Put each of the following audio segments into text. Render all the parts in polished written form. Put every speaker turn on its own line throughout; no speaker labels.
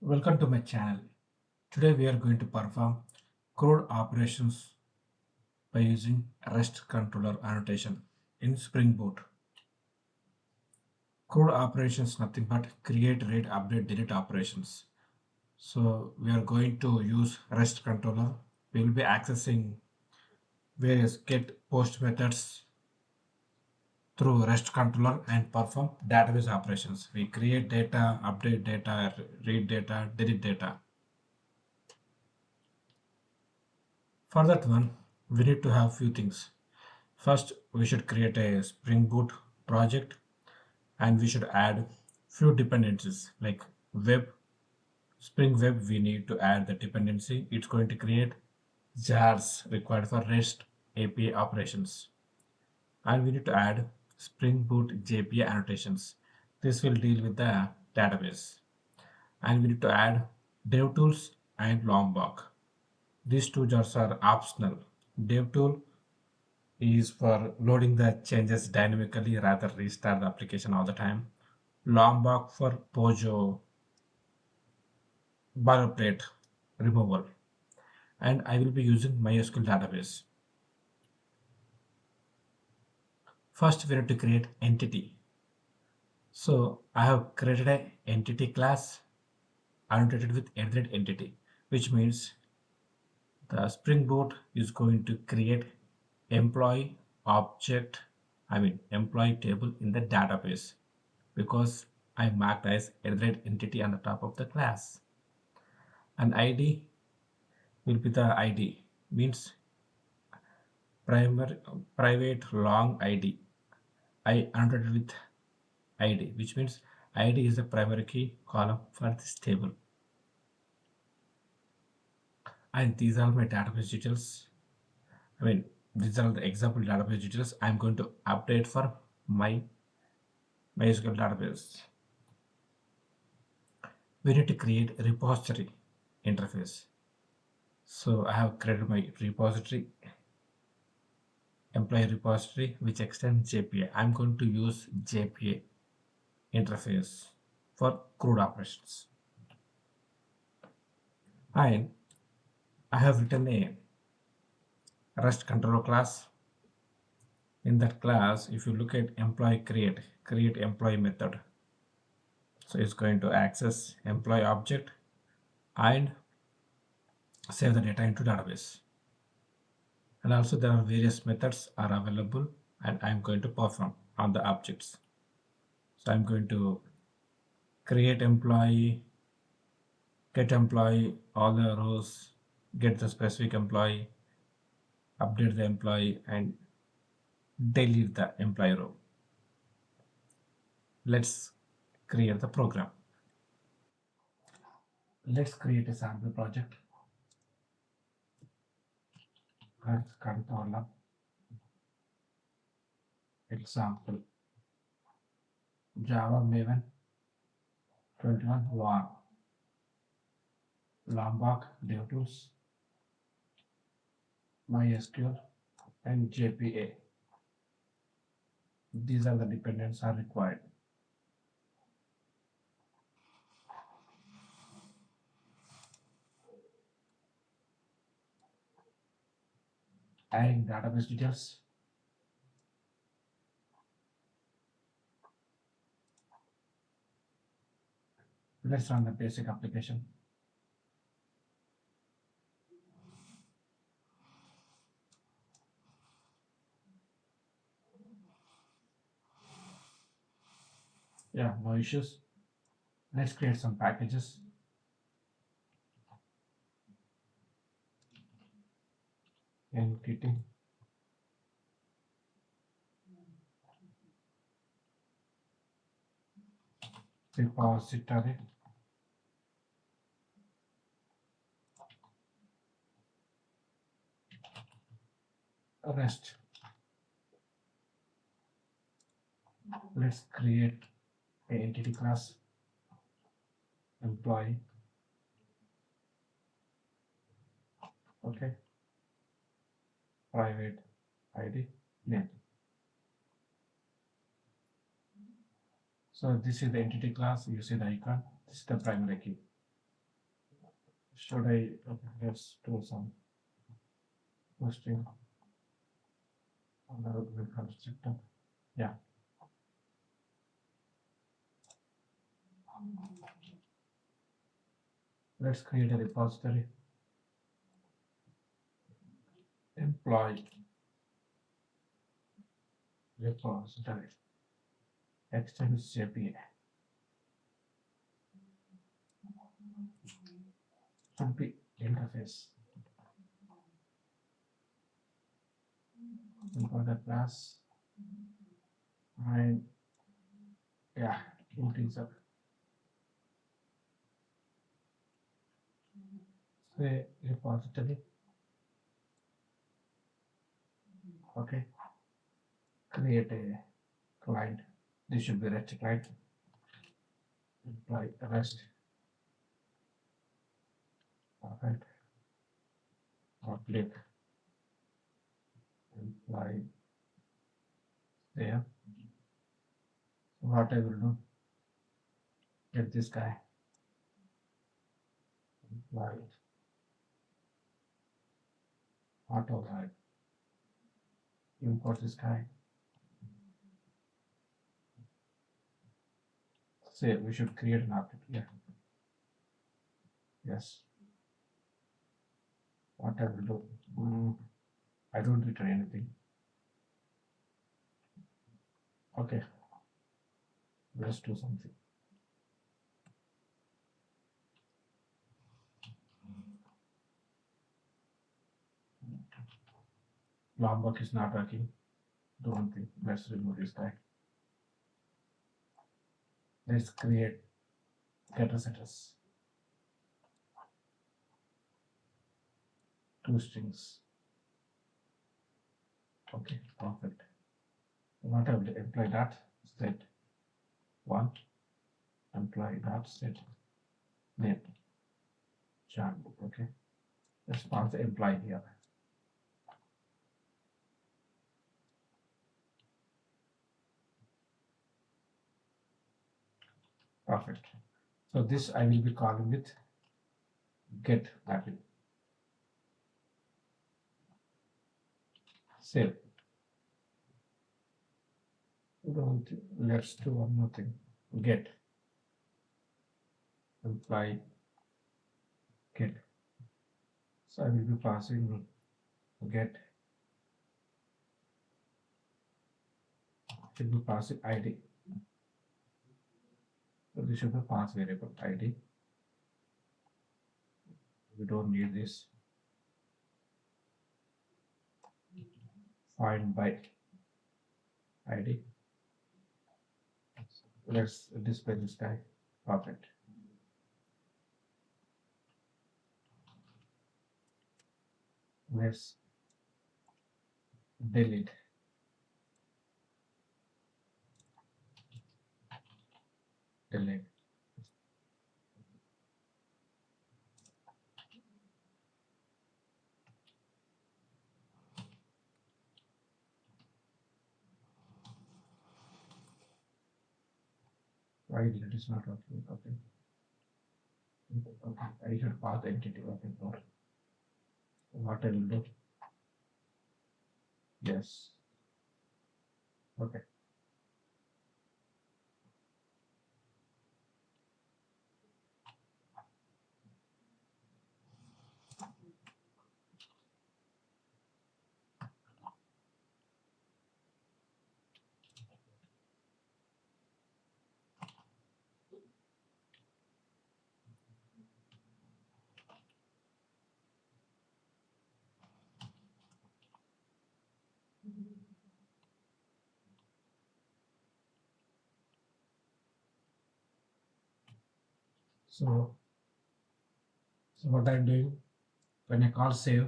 Welcome to my channel. Today we are going to perform CRUD operations by using REST controller annotation in Spring Boot. CRUD operations nothing but create, read, update, delete operations. So we are going to use REST controller. We will be accessing various get post methods through REST controller and perform database operations. We create data, update data, read data, delete data. For that one, we need to have few things. First, we should create a Spring Boot project and we should add few dependencies like web, Spring Web. We need to add the dependency. It's going to create jars required for REST API operations. And we need to add Spring Boot JPA annotations. This will deal with the database. And we need to add DevTools and Lombok. These two jars are optional. DevTool is for loading the changes dynamically rather restart the application all the time. Lombok for Pojo boilerplate removal. And I will be using MySQL database. First, we need to create entity. So I have created a entity class annotated with entity, which means the Spring Boot is going to create employee object, employee table in the database because I marked as entity on the top of the class. And ID will be the ID, means primary private long ID. I annotated with ID, which means ID is the primary key column for this table. And these are my database details. These are the example database details I'm going to update for my MySQL database. We need to create a repository interface. So I have created my repository, employee repository, which extends JPA. I'm going to use JPA interface for CRUD operations. And I have written a REST controller class. In that class, if you look at employee create employee method. So it's going to access employee object and save the data into database. And also there are various methods are available and I'm going to perform on the objects. So I'm going to create employee, get employee, all the rows, get the specific employee, update the employee and delete the employee row. Let's create the program. Let's create a sample project. RestController example Java Maven 21 var Lombok DevTools MySQL and JPA. These are the dependencies are required. Adding database details. Let's run the basic application. Yeah, no issues. Let's create some packages. Entity repository REST. Let's create an entity class employee. Okay, private ID name. So this is the entity class. You see the icon. This is the primary key. Should I? Okay, let's do some posting on the constructor. Yeah, let's create a repository. Employee repository. Extends JPA. Should be interface. Import the class and yeah, integer. Say repository. Okay. Create a client. This should be REST client. Apply REST. Perfect. Click. Apply there. So what I will do, get this guy. Apply auto guide. Import this guy. Say we should create an object. Yeah. Yes. What I will do. I don't return anything. Okay. Let's do something. Lombok is not working. Don't think. Let's remove this guy. Let's create getter setters. Two strings. Okay, perfect. What I will employ that set one, employ that set name John. Okay, let's pass the employee here. Perfect. So this I will be calling with get mapping. Save. Let's do one more thing. Get employee get. So I will be passing get. Should be passing ID. So this should be pass variable ID. We don't need this. Find by ID. Let's display this guy. Perfect. Let's delete. Delete. Why delete is not working? Okay. Okay. I should pass the entity. Okay. No. What I will do? Yes. Okay. So, so what I'm doing when I call save,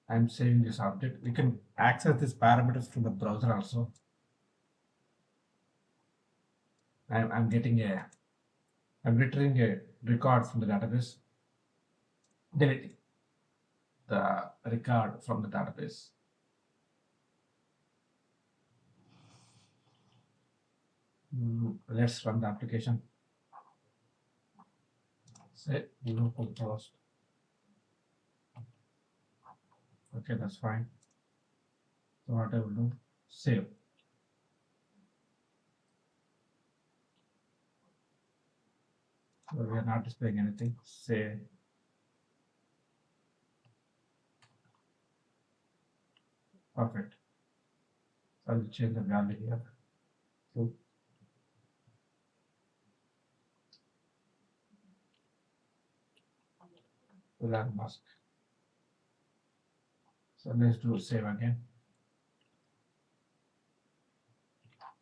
I'm saving this object. We can access these parameters from the browser also. I'm getting I'm retrieving a record from the database, deleting the record from the database. Let's run the application. Say localhost Okay, that's fine. So what I will do, save. So we are not displaying anything. Say perfect. So I will change the value here. So Elon Musk. So let's do save again.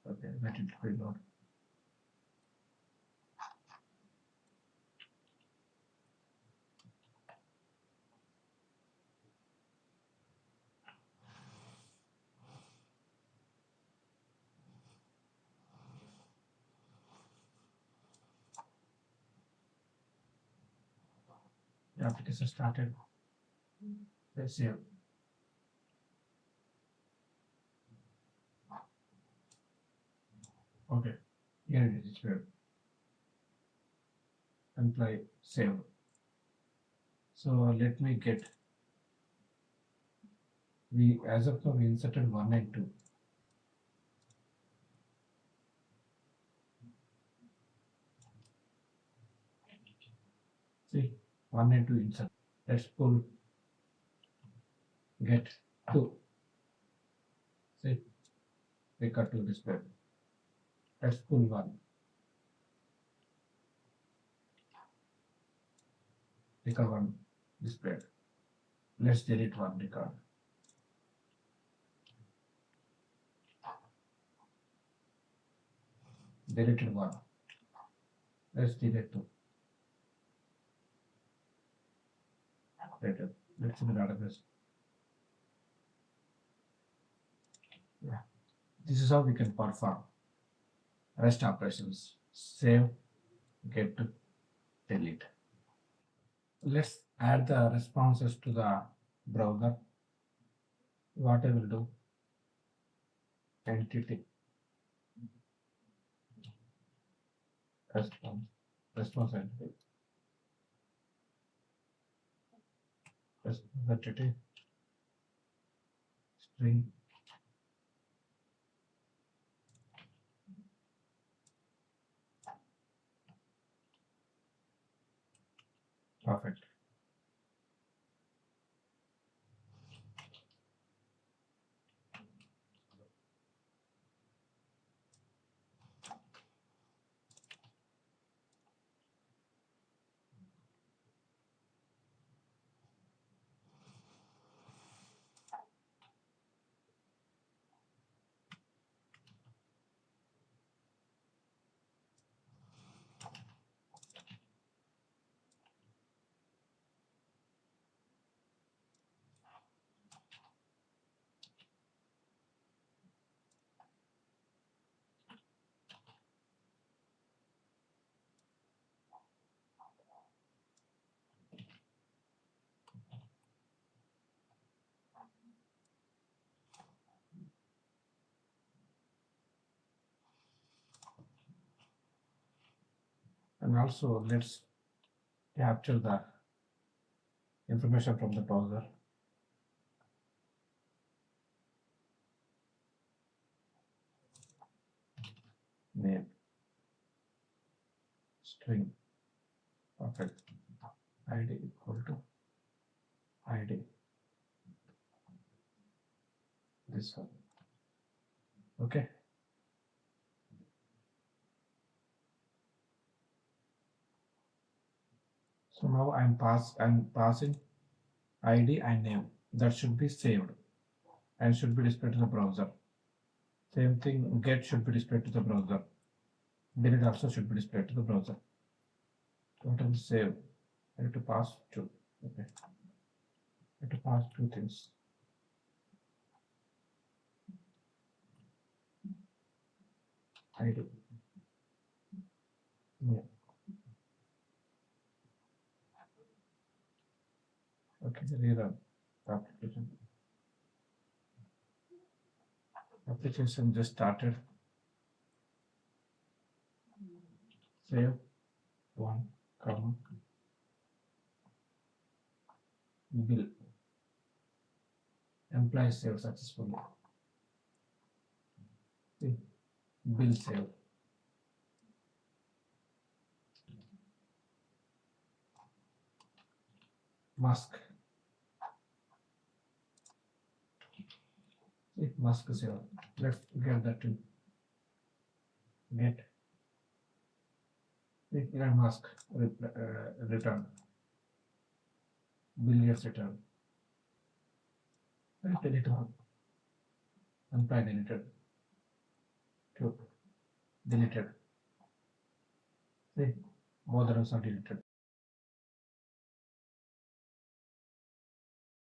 Okay, let it reload. The application started. Let's save. Okay, here it is displayed. Apply save. So let me get, we as of now we inserted 1 and 2. See, 1 and 2 insert. Let's pull get 2. See, we cut to display. Let's pull 1. Record 1 displayed. Let's delete 1 record. Deleted 1. Let's delete 2. Later. Let's see the database. Yeah. This is how we can perform REST operations. Save, get, delete. Let's add the responses to the browser. What I will do, entity response, response entity, response entity, string, perfect. And also let's capture the information from the browser. Name, string, perfect. ID equal to ID. This one. Okay. So now I'm passing ID and name. That should be saved and should be displayed to the browser. Same thing, get should be displayed to the browser. Delete also should be displayed to the browser. Total save. I have to pass 2. Okay. I have to pass 2 things. ID. Yeah. Okay, rerun the application. Application just started. Save 1, comma, bill. employee saved successfully. See, bill saved. Mask. See, mask saved. Let's get that to get. See, mask return. Bill gets returned. Delete one. Employee deleted. Two. Deleted. See, both the rows are deleted.